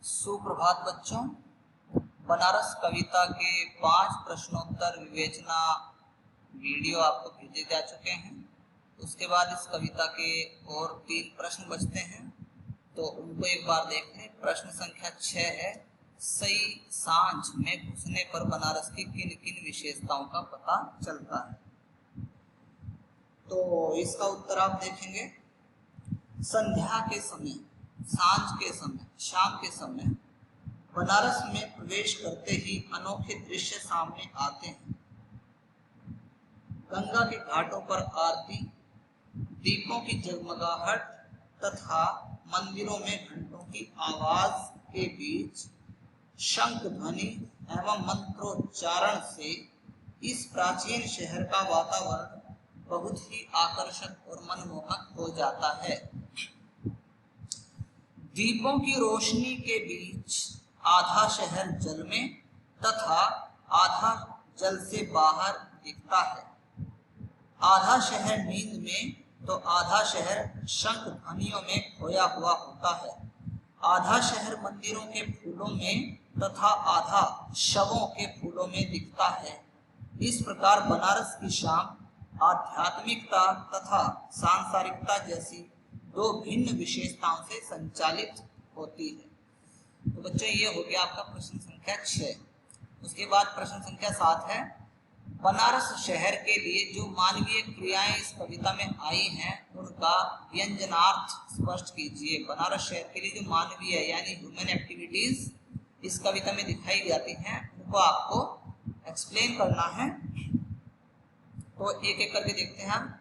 सुप्रभात बच्चों। बनारस कविता के 5 प्रश्नोत्तर विवेचना वीडियो आपको भेजे जा चुके हैं। उसके बाद इस कविता के और 3 प्रश्न बचते हैं, तो उनको एक बार देखते हैं। प्रश्न संख्या 6 है, सही सांझ में घुसने पर बनारस की किन किन विशेषताओं का पता चलता है। तो इसका उत्तर आप देखेंगे। संध्या के समय, सांझ के समय, शाम के समय बनारस में प्रवेश करते ही अनोखे दृश्य सामने आते हैं। गंगा के घाटों पर आरती, दीपों की जगमगाहट तथा मंदिरों में घंटों की आवाज के बीच शंख ध्वनि एवं मंत्रोच्चारण से इस प्राचीन शहर का वातावरण बहुत ही आकर्षक और मनमोहक हो जाता है। दीपों की रोशनी के बीच आधा शहर जल में तथा आधा जल से बाहर दिखता है। आधा शहर नींद में तो आधा शहर शंख ध्वनियों में खोया हुआ होता है। आधा शहर मंदिरों के फूलों में तथा आधा शवों के फूलों में दिखता है। इस प्रकार बनारस की शाम आध्यात्मिकता तथा सांसारिकता जैसी 2 भिन्न विशेषताओं से संचालित होती है। तो बच्चों, ये हो गया आपका प्रश्न संख्या 6। उसके बाद प्रश्न संख्या 7 है, बनारस शहर के लिए जो मानवीय क्रियाएं इस कविता में आई हैं उनका व्यंजनार्थ स्पष्ट कीजिए। बनारस शहर के लिए जो मानवीय यानी ह्यूमन एक्टिविटीज इस कविता में दिखाई जाती हैं उनको आपको एक्सप्लेन करना है। तो एक एक करके देखते हैं हम।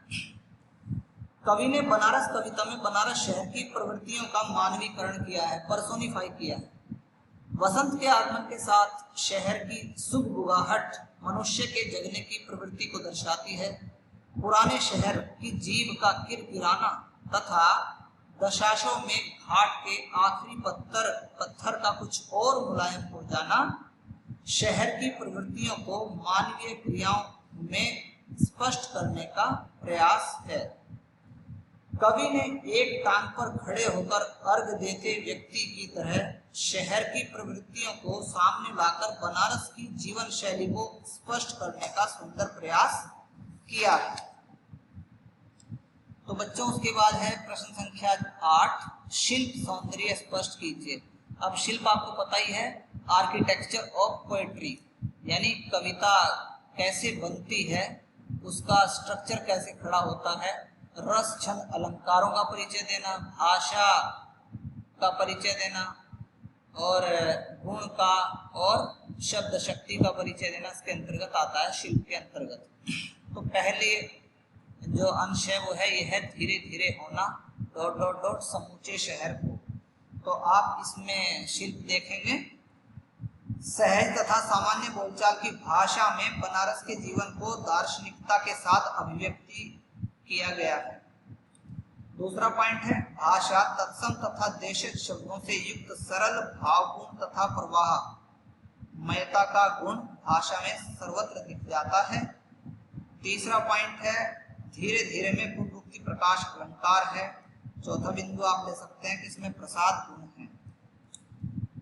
कवि ने बनारस कविता में बनारस शहर की प्रवृत्तियों का मानवीकरण किया है, पर्सोनिफाई किया है। वसंत के आगमन के साथ शहर की सुगबुगाहट मनुष्य के जगने की प्रवृत्ति को दर्शाती है। पुराने शहर की जीभ का किरकिराना तथा दशाशों में घाट के आखिरी पत्थर का कुछ और मुलायम हो जाना शहर की प्रवृत्तियों को मानवीय क्रियाओं में स्पष्ट करने का प्रयास है। कवि ने एक टांग पर खड़े होकर अर्घ देते व्यक्ति की तरह शहर की प्रवृत्तियों को सामने लाकर बनारस की जीवन शैली को स्पष्ट करने का सुंदर प्रयास किया है। तो बच्चों, उसके बाद है प्रश्न संख्या 8, शिल्प सौंदर्य स्पष्ट कीजिए। अब शिल्प आपको पता ही है, आर्किटेक्चर ऑफ पोएट्री, यानी कविता कैसे बनती है, उसका स्ट्रक्चर कैसे खड़ा होता है, रस छंद अलंकारों का परिचय देना, भाषा का परिचय देना और गुण का और शब्द शक्ति का परिचय देना इसके अंतर्गत आता है, शिल्प के अंतर्गत। तो पहले जो अंश है वो है, यह है धीरे धीरे होना ... समूचे शहर को। तो आप इसमें शिल्प देखेंगे, सहज तथा सामान्य बोलचाल की भाषा में बनारस के जीवन को दार्शनिकता के साथ अभिव्यक्ति किया गया है। दूसरा पॉइंट है, भाषा तत्सम तथा देशित शब्दों से युक्त सरल भावपूर्ण तथा प्रवाह मयता का गुण भाषा में सर्वत्र दिख जाता है। तीसरा पॉइंट है, धीरे धीरे में पूर्वोक्ति प्रकाश अलंकार है। चौथा बिंदु आप ले सकते हैं कि इसमें प्रसाद गुण है।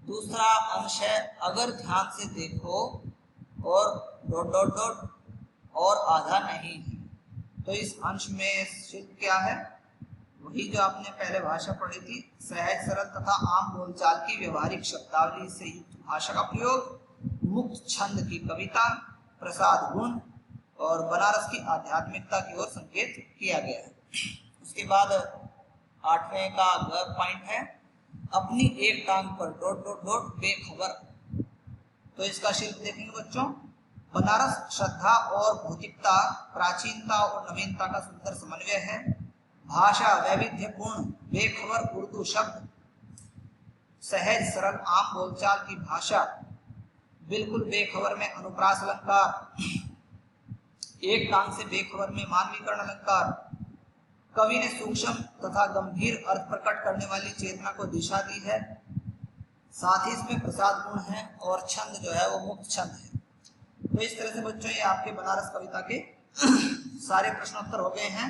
दूसरा अंश है, अगर ध्यान से देखो और ... और आधा नहीं है। तो इस अंश में शिल्प क्या है, वही जो आपने पहले भाषा पढ़ी थी, सहज सरल तथा आम बोलचाल की व्यवहारिक शब्दावली से युक्त भाषा का प्रयोग, मुक्त छंद की कविता, प्रसाद गुण और बनारस की आध्यात्मिकता की ओर संकेत किया गया है। उसके बाद 8वें का पॉइंट है, अपनी एक टांग पर ... बेखबर। तो इसका शिल्प देखेंगे बच्चों, बनारस श्रद्धा और भौतिकता, प्राचीनता और नवीनता का सुंदर समन्वय है। भाषा वैविध्यपूर्ण, बेखबर उर्दू शब्द, सहज सरल आम बोलचाल की भाषा, बिल्कुल बेखबर में अनुप्रास अलंकार, एक टांग से बेखबर में मानवीकरण अलंकार। कवि ने सूक्ष्म तथा गंभीर अर्थ प्रकट करने वाली चेतना को दिशा दी है। साथ ही इसमें प्रसाद गुण है और छंद जो है वो मुक्त छंद है। तो इस तरह से बच्चों, ये आपके बनारस कविता के सारे प्रश्नोत्तर हो गए हैं।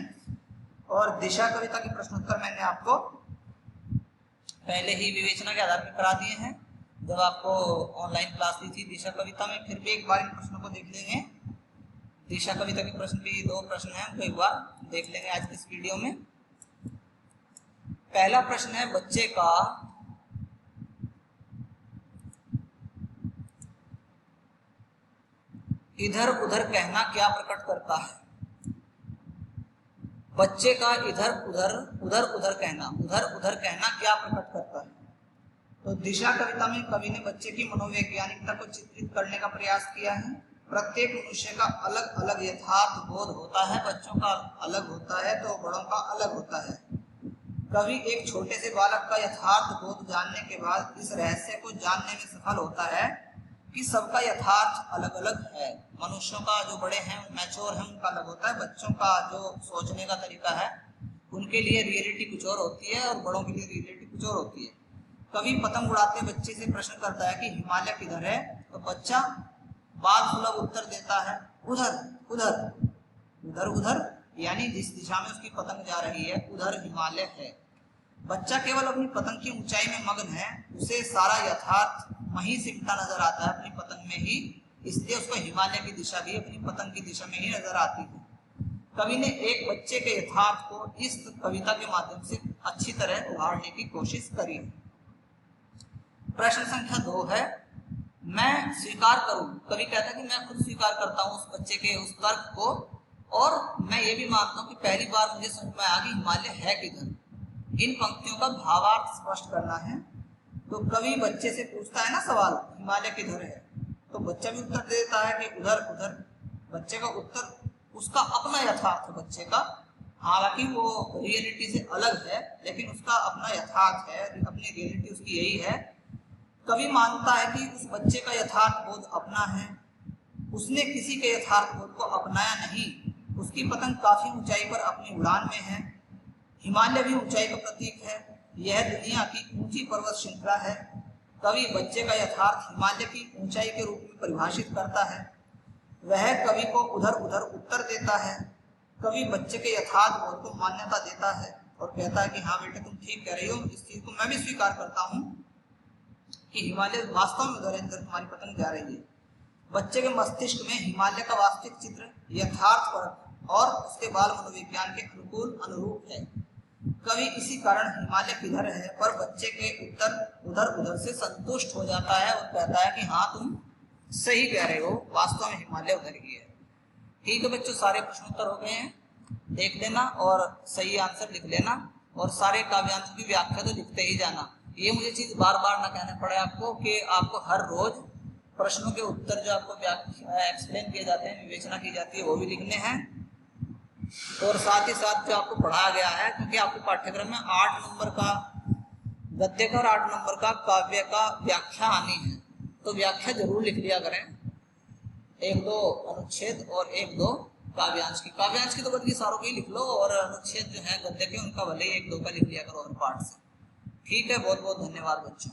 और दिशा कविता के प्रश्नोत्तर मैंने आपको पहले ही विवेचना के आधार पर करा दिए हैं जब आपको ऑनलाइन क्लास ली थी दिशा कविता में। फिर भी एक बार इन प्रश्नों को देख लेंगे। दिशा कविता के प्रश्न भी 2 प्रश्न हैं, उनको एक बार देख लेंगे आज की इस वीडियो में। पहला प्रश्न है, बच्चे का इधर उधर कहना क्या प्रकट करता है? बच्चे का इधर उधर कहना क्या प्रकट करता है? तो दिशा कविता में कवि ने बच्चे की मनोवैज्ञानिकता को चित्रित करने का प्रयास किया है। प्रत्येक मनुष्य का अलग अलग यथार्थ बोध होता है। बच्चों का अलग होता है तो बड़ों का अलग होता है। कवि एक छोटे से बालक का यथार्थ बोध जानने के बाद इस रहस्य को जानने में सफल होता है कि सबका यथार्थ अलग अलग है। मनुष्यों का जो बड़े हैं मैच्योर हैं उनका अलग होता है। बच्चों का जो सोचने का तरीका है उनके लिए रियलिटी कुछ और होती है और बड़ों के लिए रियलिटी कुछ और होती है। कवि पतंग उड़ाते बच्चे से प्रश्न करता है कि हिमालय किधर है? तो बच्चा बाल सुलभ उत्तर देता है, उधर उधर उधर उधर, यानी जिस दिशा में उसकी पतंग जा रही है उधर हिमालय है। बच्चा केवल अपनी पतंग की ऊंचाई में मग्न है, उसे सारा यथार्थ वहीं सिमटा नजर आता है अपनी पतंग में ही, इसलिए उसको हिमालय की दिशा भी अपनी पतंग की दिशा में ही नजर आती है। कवि ने एक बच्चे के यथार्थ को इस कविता के माध्यम से अच्छी तरह उभारने की कोशिश करी है। प्रश्न संख्या 2 है, मैं स्वीकार करूं। कवि कहता है कि मैं खुद स्वीकार करता हूं उस बच्चे के उस तर्क को, और मैं ये भी मानता हूं कि पहली बार मुझे समझ में आ गई हिमालय है किधर। इन पंक्तियों का भावार्थ स्पष्ट करना है। तो कवि बच्चे से पूछता है ना सवाल, हिमालय किधर है? तो बच्चा भी उत्तर देता है कि उधर उधर। बच्चे का उत्तर उसका अपना यथार्थ है बच्चे का, हालांकि वो रियलिटी से अलग है लेकिन उसका अपना यथार्थ है, अपनी रियलिटी उसकी यही है। कवि मानता है कि उस बच्चे का यथार्थ बोध अपना है, उसने किसी के यथार्थ बोध को अपनाया नहीं। उसकी पतंग काफी ऊंचाई पर अपनी उड़ान में है। हिमालय भी ऊंचाई का प्रतीक है, यह दुनिया की ऊंची पर्वत श्रृंखला है। कवि बच्चे का यथार्थ हिमालय की ऊंचाई के रूप में परिभाषित करता है। वह कवि को उधर उधर उत्तर देता है। कवि बच्चे के यथार्थ बोध को मान्यता देता है और कहता है कि हाँ बेटे तुम ठीक कह रही हो, इस चीज को मैं भी स्वीकार करता हूँ कि हिमालय वास्तव में उधर इधर तुम्हारी पतंग जा रही है। बच्चे के मस्तिष्क में हिमालय का वास्तविक चित्र यथार्थ पर और उसके बाल मनोविज्ञान के अनुकूल अनुरूप है। कवि इसी कारण हिमालय किधर है पर बच्चे के उत्तर उधर उधर से संतुष्ट हो जाता है और कहता है कि हाँ तुम सही कह रहे हो, वास्तव में हिमालय उधर ही है। ठीक है बच्चों, सारे प्रश्नोत्तर हो गए हैं, देख लेना और सही आंसर लिख लेना, और सारे काव्यांश की व्याख्या तो लिखते ही जाना। ये मुझे चीज बार बार ना कहना पड़े आपको कि आपको हर रोज प्रश्नों के उत्तर जो आपको एक्सप्लेन किए जाते हैं, विवेचना की जाती है, वो भी लिखने हैं। और साथ ही साथ जो आपको पढ़ाया गया है, क्योंकि आपको पाठ्यक्रम में 8 नंबर का गद्य का और 8 नंबर का काव्य का व्याख्या आनी है, तो व्याख्या जरूर लिख लिया करें। 1-2 अनुच्छेद और 1-2 काव्यांश की तो बल्कि सारों की लिख लो, और अनुच्छेद जो है गद्य के उनका भले ही 1-2 का लिख लिया करो हर पाठ से। ठीक है, बहुत बहुत धन्यवाद बच्चों।